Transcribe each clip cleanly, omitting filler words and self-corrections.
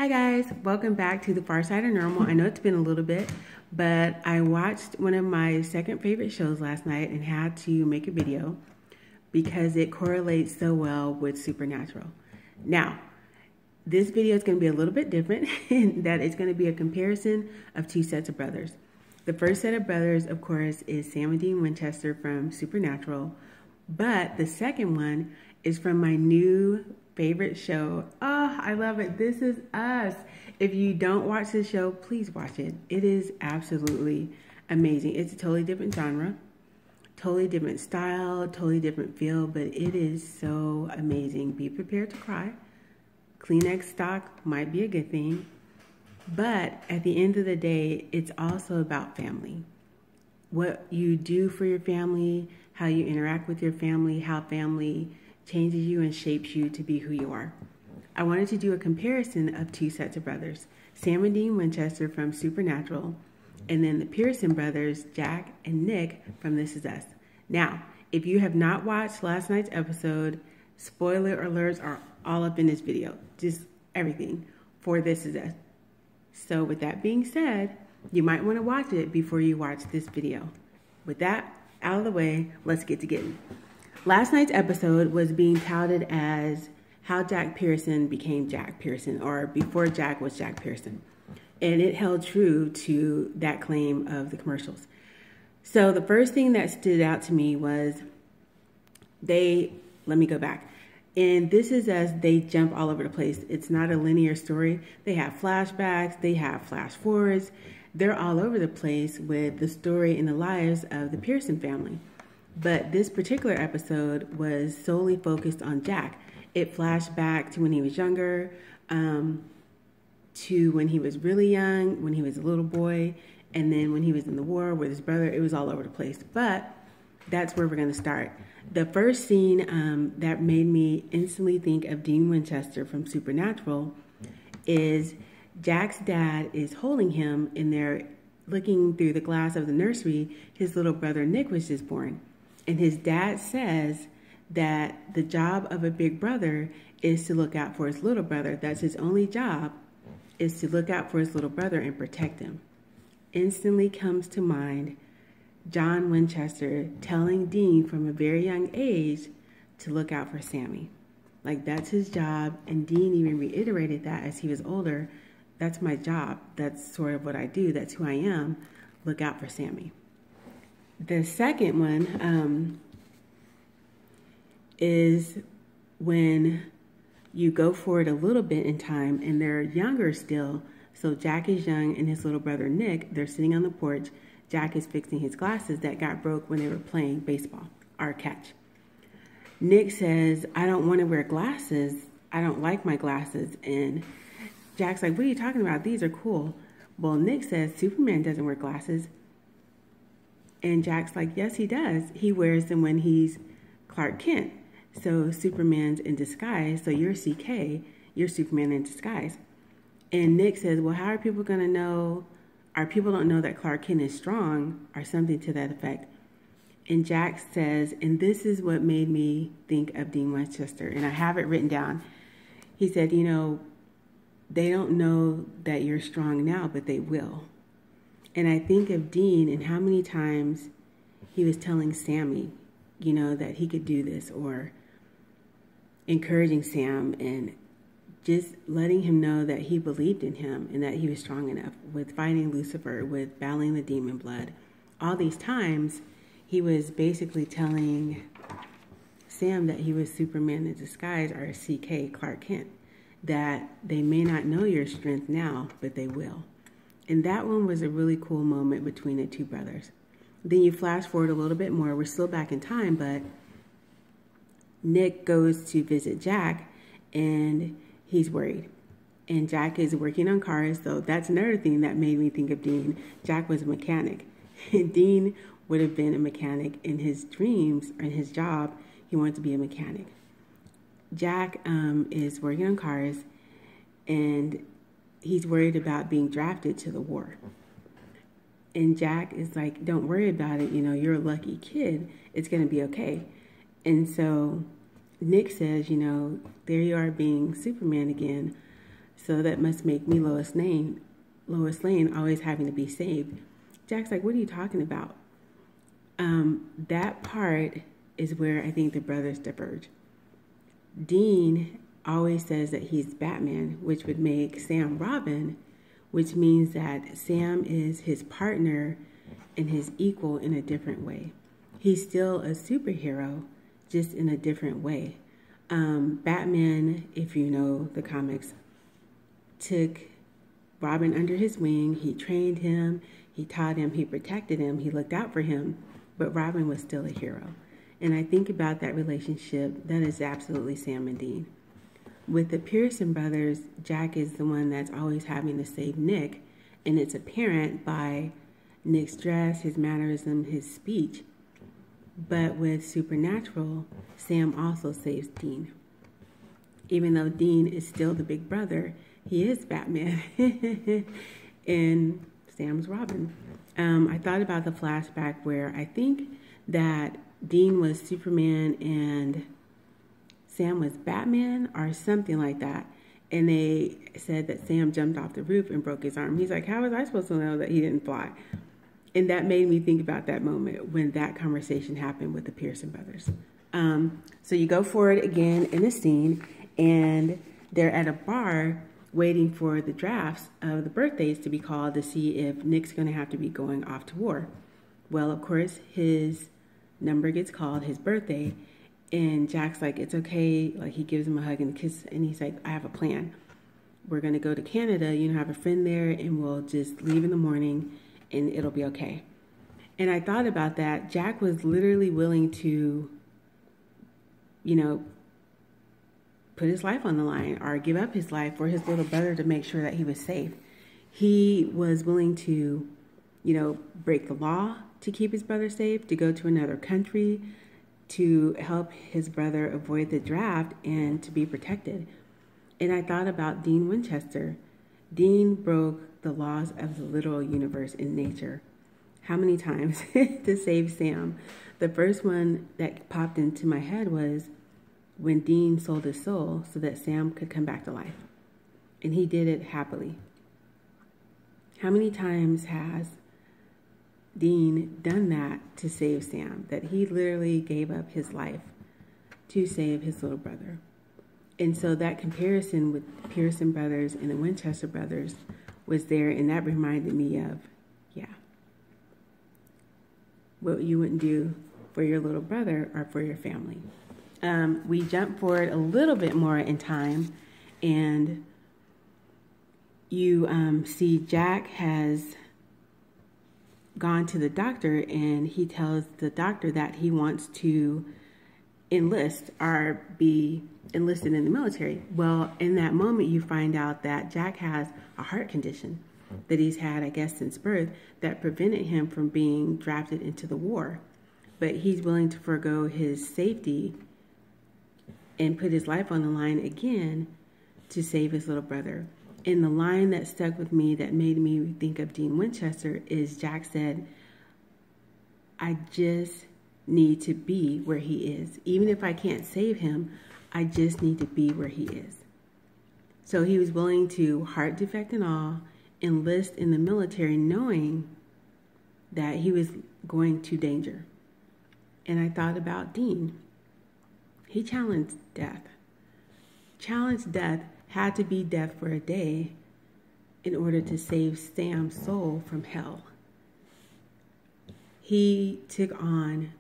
Hi guys, welcome back to the Far Side of Normal. I know it's been a little bit, but I watched one of my second favorite shows last night and had to make a video because it correlates so well with Supernatural. Now, this video is going to be a little bit different in that it's going to be a comparison of two sets of brothers. The first set of brothers, of course, is Sam and Dean Winchester from Supernatural, but the second one is from my new favorite show. Oh, I love it. This Is Us. If you don't watch this show, please watch it. It is absolutely amazing. It's a totally different genre, totally different style, totally different feel, but it is so amazing. Be prepared to cry. Kleenex stock might be a good thing, but at the end of the day, it's also about family. What you do for your family, how you interact with your family, how family changes you and shapes you to be who you are. I wanted to do a comparison of two sets of brothers, Sam and Dean Winchester from Supernatural, and then the Pearson brothers, Jack and Nick from This Is Us. Now, if you have not watched last night's episode, spoiler alerts are all up in this video, just everything for This Is Us. So with that being said, you might want to watch it before you watch this video. With that out of the way, let's get to getting. Last night's episode was being touted as how Jack Pearson became Jack Pearson, or before Jack was Jack Pearson. And it held true to that claim of the commercials. So the first thing that stood out to me was let me go back. In This Is Us, they jump all over the place. It's not a linear story. They have flashbacks, they have flash forwards. They're all over the place with the story and the lives of the Pearson family. But this particular episode was solely focused on Jack. It flashed back to when he was younger, to when he was really young, when he was a little boy, and then when he was in the war with his brother. It was all over the place. But that's where we're going to start. The first scene that made me instantly think of Dean Winchester from Supernatural is Jack's dad is holding him, and they're looking through the glass of the nursery. His little brother Nick was just born. And his dad says that the job of a big brother is to look out for his little brother. That's his only job, is to look out for his little brother and protect him. Instantly comes to mind John Winchester telling Dean from a very young age to look out for Sammy. Like, that's his job. And Dean even reiterated that as he was older. That's my job. That's sort of what I do. That's who I am. Look out for Sammy. The second one is when you go forward a little bit in time and they're younger still. So Jack is young and his little brother Nick, they're sitting on the porch. Jack is fixing his glasses that got broke when they were playing baseball or catch. Nick says, I don't want to wear glasses. I don't like my glasses. And Jack's like, what are you talking about? These are cool. Well, Nick says Superman doesn't wear glasses. And Jack's like, yes, he does. He wears them when he's Clark Kent. So Superman's in disguise. So you're CK. You're Superman in disguise. And Nick says, well, how are people going to know? Our people don't know that Clark Kent is strong, or something to that effect. And Jack says, and this is what made me think of Dean Winchester. And I have it written down. He said, you know, they don't know that you're strong now, but they will. And I think of Dean and how many times he was telling Sammy, you know, that he could do this, or encouraging Sam and just letting him know that he believed in him and that he was strong enough with fighting Lucifer, with battling the demon blood. All these times, he was basically telling Sam that he was Superman in disguise, or CK, Clark Kent, that they may not know your strength now, but they will. And that one was a really cool moment between the two brothers. Then you flash forward a little bit more. We're still back in time, but Nick goes to visit Jack, and he's worried. And Jack is working on cars, so that's another thing that made me think of Dean. Jack was a mechanic. And Dean would have been a mechanic in his dreams, or in his job. He wanted to be a mechanic. Jack is working on cars, and he's worried about being drafted to the war. And Jack is like, don't worry about it. You know, you're a lucky kid. It's going to be okay. And so Nick says, you know, there you are being Superman again. So that must make me Lois Lane, always having to be saved. Jack's like, what are you talking about? That part is where I think the brothers diverge. Dean always says that he's Batman, which would make Sam Robin, which means that Sam is his partner and his equal in a different way. He's still a superhero, just in a different way. Batman, if you know the comics, took Robin under his wing. He trained him, he taught him, he protected him, he looked out for him, but Robin was still a hero. And I think about that relationship, that is absolutely Sam and Dean. With the Pearson brothers, Jack is the one that's always having to save Nick, and it's apparent by Nick's dress, his mannerism, his speech. But with Supernatural, Sam also saves Dean. Even though Dean is still the big brother, he is Batman, and Sam's Robin. I thought about the flashback where I think that Dean was Superman and Sam was Batman or something like that. And they said that Sam jumped off the roof and broke his arm. He's like, how was I supposed to know that he didn't fly? And that made me think about that moment when that conversation happened with the Pearson brothers. So you go forward again in the scene, and they're at a bar waiting for the drafts of the birthdays to be called to see if Nick's going to have to be going off to war. Well, of course, his number gets called, his birthday, and Jack's like, it's okay. Like, he gives him a hug and a kiss, and he's like, I have a plan. We're going to go to Canada, have a friend there, and we'll just leave in the morning, and it'll be okay. And I thought about that. Jack was literally willing to, put his life on the line or give up his life for his little brother to make sure that he was safe. He was willing to, break the law to keep his brother safe, to go to another country, to help his brother avoid the draft and to be protected. And I thought about Dean Winchester. Dean broke the laws of the literal universe in nature. How many times to save Sam? The first one that popped into my head was when Dean sold his soul so that Sam could come back to life. And he did it happily. How many times has Dean done that to save Sam? That he literally gave up his life to save his little brother. And so that comparison with the Pearson brothers and the Winchester brothers was there, and that reminded me of, what you wouldn't do for your little brother or for your family. We jump forward a little bit more in time, and you see Jack has gone to the doctor, and he tells the doctor that he wants to enlist or be enlisted in the military. Well, in that moment, you find out that Jack has a heart condition that he's had, I guess, since birth that prevented him from being drafted into the war. But he's willing to forego his safety and put his life on the line again to save his little brother. And the line that stuck with me that made me think of Dean Winchester is Jack said, I just need to be where he is. Even if I can't save him, I just need to be where he is. So he was willing to, heart defect and all, enlist in the military knowing that he was going to danger. And I thought about Dean. He challenged death. Challenged death, had to be death for a day in order to save Sam's soul from hell. He took on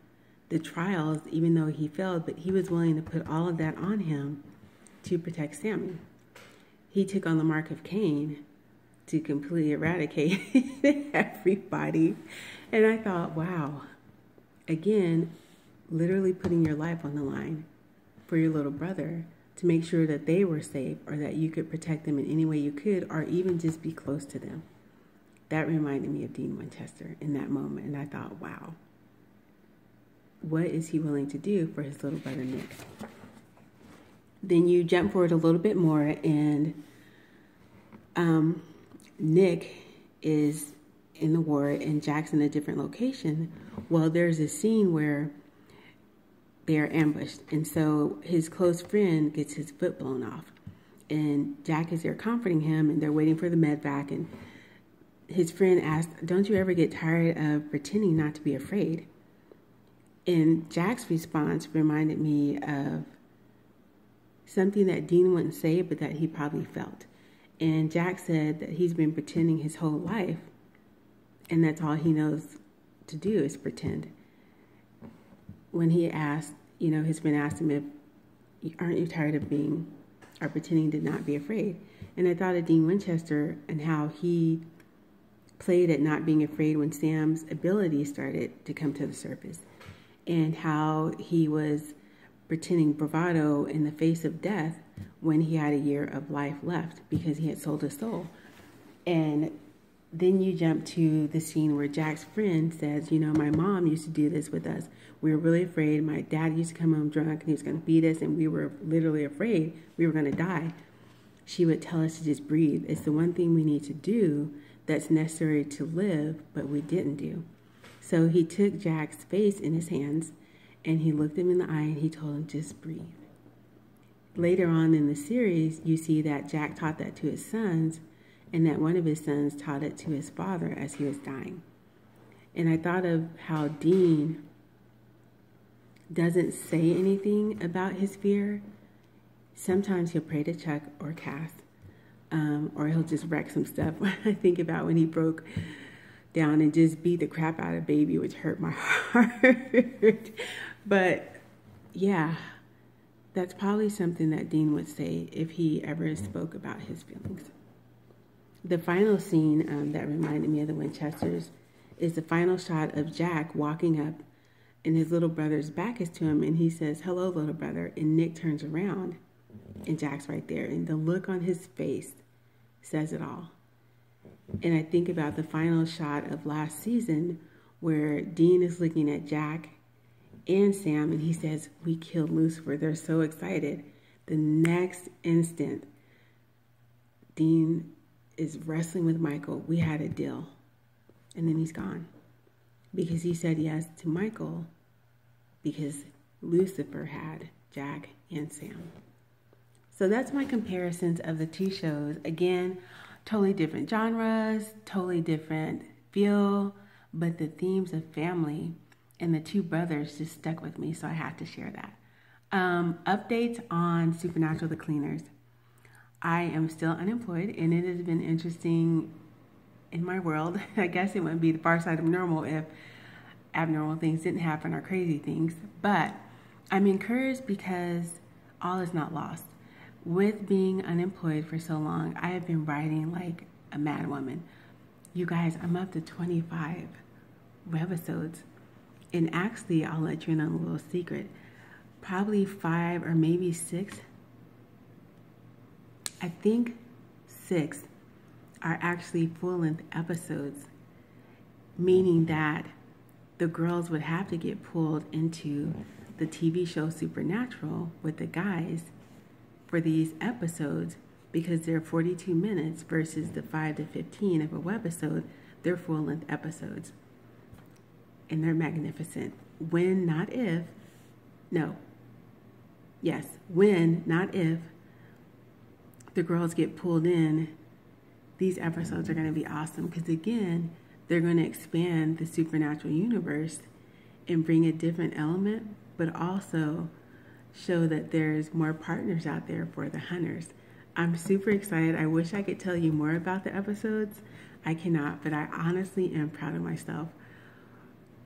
the trials even though he failed, but he was willing to put all of that on him to protect Sammy. He took on the mark of Cain to completely eradicate everybody. And I thought, wow, again, literally putting your life on the line for your little brother to make sure that they were safe or that you could protect them in any way you could or even just be close to them. That reminded me of Dean Winchester in that moment. And I thought, wow, what is he willing to do for his little brother Nick? Then you jump forward a little bit more, and Nick is in the war and Jack's in a different location. Well, there's a scene where they are ambushed, and so his close friend gets his foot blown off. And Jack is there comforting him, and they're waiting for the medvac. And his friend asked, "Don't you ever get tired of pretending not to be afraid?" And Jack's response reminded me of something that Dean wouldn't say, but that he probably felt. And Jack said that he's been pretending his whole life, and that's all he knows to do is pretend. When he asked, his friend asked him if, "Aren't you tired of being or pretending to not be afraid?" And I thought of Dean Winchester and how he played at not being afraid when Sam's ability started to come to the surface, and how he was pretending bravado in the face of death when he had a year of life left because he had sold his soul. And then you jump to the scene where Jack's friend says, "My mom used to do this with us. We were really afraid. My dad used to come home drunk and he was going to beat us, and we were literally afraid we were going to die. She would tell us to just breathe. It's the one thing we need to do that's necessary to live, but we didn't do." So he took Jack's face in his hands and he looked him in the eye and he told him, "Just breathe." Later on in the series, you see that Jack taught that to his sons, and that one of his sons taught it to his father as he was dying. And I thought of how Dean doesn't say anything about his fear. Sometimes he'll pray to Chuck or Cass, or he'll just wreck some stuff. I think about when he broke down and just beat the crap out of Baby, which hurt my heart. But yeah, that's probably something that Dean would say if he ever spoke about his feelings. The final scene that reminded me of the Winchesters is the final shot of Jack walking up, and his little brother's back is to him, and he says, "Hello, little brother," and Nick turns around, and Jack's right there, and the look on his face says it all. And I think about the final shot of last season where Dean is looking at Jack and Sam, and he says, "We killed Lucifer." They're so excited. The next instant, Dean is wrestling with Michael. "We had a deal." And then he's gone because he said yes to Michael because Lucifer had Jack and Sam. So that's my comparisons of the two shows. Again, totally different genres, totally different feel, but the themes of family and the two brothers just stuck with me, so I had to share that. Updates on Supernatural The Cleaners. I am still unemployed, and it has been interesting in my world. I guess it wouldn't be the far side of normal if abnormal things didn't happen or crazy things, but I'm encouraged because all is not lost. With being unemployed for so long, I have been writing like a mad woman. You guys, I'm up to 25 webisodes, and actually, I'll let you in on a little secret. Probably 5 or maybe 6, I think 6 are actually full-length episodes, meaning that the girls would have to get pulled into the TV show Supernatural with the guys for these episodes because they're 42 minutes versus the 5 to 15 of a webisode. They're full-length episodes, and they're magnificent. When, not if, the girls get pulled in, these episodes are going to be awesome because, again, they're going to expand the supernatural universe and bring a different element, but also show that there's more partners out there for the hunters. I'm super excited. I wish I could tell you more about the episodes. I cannot, but I honestly am proud of myself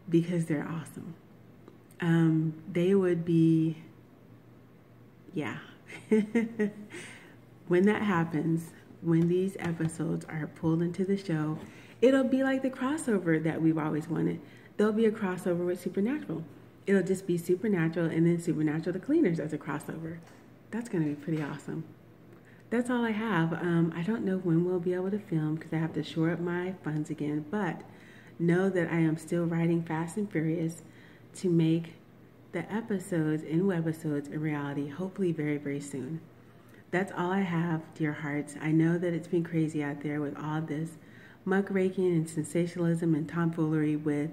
because they're awesome. They would be, when that happens, when these episodes are pulled into the show, it'll be like the crossover that we've always wanted. There'll be a crossover with Supernatural. It'll just be Supernatural and then Supernatural The Cleaners as a crossover. That's going to be pretty awesome. That's all I have. I don't know when we'll be able to film because I have to shore up my funds again, but know that I am still writing fast and furious to make the episodes and webisodes a reality, hopefully very, very soon. That's all I have, dear hearts. I know that it's been crazy out there with all this muckraking and sensationalism and tomfoolery with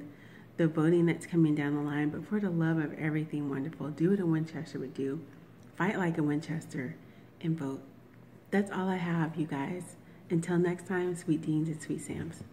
the voting that's coming down the line, but for the love of everything wonderful, do what a Winchester would do. Fight like a Winchester and vote. That's all I have, you guys. Until next time, sweet Deans and sweet Sams.